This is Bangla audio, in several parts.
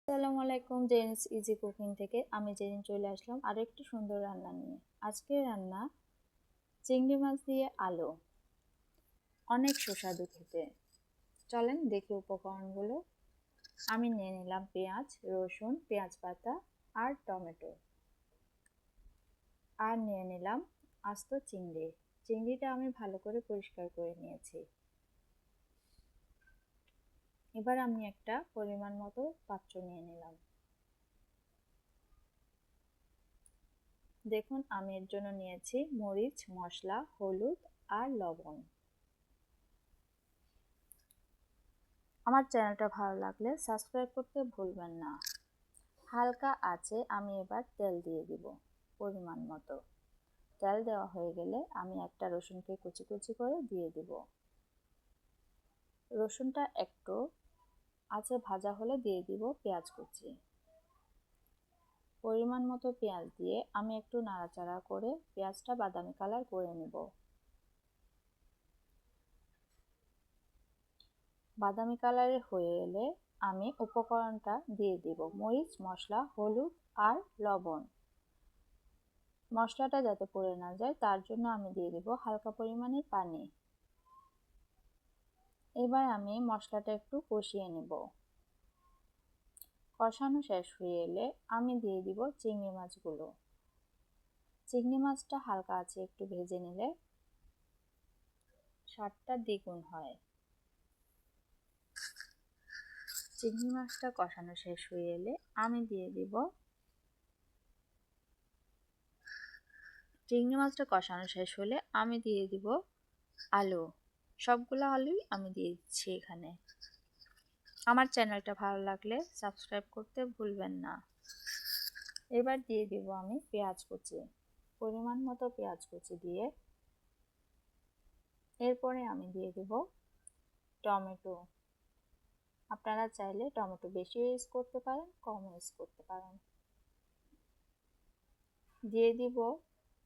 আসসালামু আলাইকুম, জেন্স ইজি কুকিং থেকে আমি জেরিন চলে আসলাম আরও একটি সুন্দর রান্না নিয়ে। আজকের রান্না চিংড়ি মাছ দিয়ে আলু, অনেক সুস্বাদু খেতে। চলেন দেখি উপকরণগুলো। আমি নিয়ে নিলাম পেঁয়াজ, রসুন, পেঁয়াজ পাতা আর টমেটো, আর নিয়ে নিলাম আস্ত চিংড়ি। চিংড়িটা আমি ভালো করে পরিষ্কার করে নিয়েছি। এবার আমি একটা পরিমাণ মতো পাত্র নিয়ে নিলাম। দেখুন, আমি এর জন্য নিয়েছি মরিচ, মশলা, হলুদ আর লবণ। আমার চ্যানেলটা ভালো লাগলে সাবস্ক্রাইব করতে ভুলবেন না। হালকা আছে আমি এবার তেল দিয়ে দিব পরিমাণ মতো। তেল দেওয়া হয়ে গেলে আমি একটা রসুনকে কুচি কুচি করে দিয়ে দিব। রসুনটা একটু আছে ভাজা হলে দিয়ে দিব পেঁয়াজ কুচি। পরিমাণ মতো পেঁয়াজ দিয়ে আমি একটু নাড়াচাড়া করে পেঁয়াজটা বাদামি কালার করে নেব। বাদামি কালারের হয়ে এলে আমি উপকরণটা দিয়ে দিব মরিচ, মশলা, হলুদ আর লবণ। মশলাটা যাতে পুড়ে না যায় তার জন্য আমি দিয়ে দিব হালকা পরিমাণে পানি। এবার আমি মশলাটা একটু কষিয়ে নেব। কষানো শেষ হয়ে এলে আমি দিয়ে দিব চিংড়ি মাছগুলো। চিংড়ি মাছটা হালকা আছে একটু ভেজে নিলে স্বাদটা দ্বিগুণ হয়। চিংড়ি মাছটা কষানো শেষ হয়ে এলে আমি দিয়ে দিব আলু। সবগুলো আলুই আমি দিয়ে দিচ্ছি এখানে। আমার চ্যানেলটা ভালো লাগলে সাবস্ক্রাইব করতে ভুলবেন না। এবার দিয়ে দিব আমি পেঁয়াজ কুচি, পরিমাণ মতো পেঁয়াজ কুচি দিয়ে এরপরে আমি দিয়ে দিব টমেটো। আপনারা চাইলে টমেটো বেশি ইউজ করতে পারেন, কম ইউজ করতে পারেন। দিয়ে দিব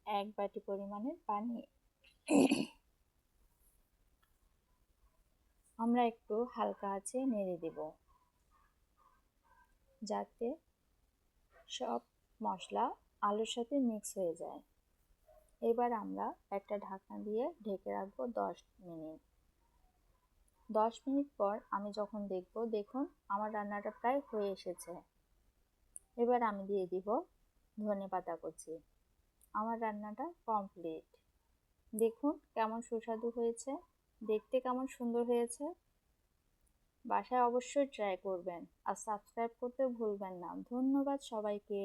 1 বাটি পরিমাণের পানি। আমরা একটু হালকা আঁচে নেড়ে দিব যাতে সব মশলা আলুর সাথে মিক্স হয়ে যায়। এবার আমরা একটা ঢাকনা দিয়ে ঢেকে রাখবো 10 মিনিট। 10 মিনিট পর আমি যখন দেখুন আমার রান্নাটা প্রায় হয়ে এসেছে। এবার আমি দিয়ে দিব ধনেপাতা কুচি। আমার রান্নাটা কমপ্লিট। দেখুন কেমন সুস্বাদু হয়েছে, দেখতে কেমন সুন্দর হয়েছে। বাসায় অবশ্যই ট্রাই করবেন আর সাবস্ক্রাইব করতে ভুলবেন না। ধন্যবাদ সবাইকে।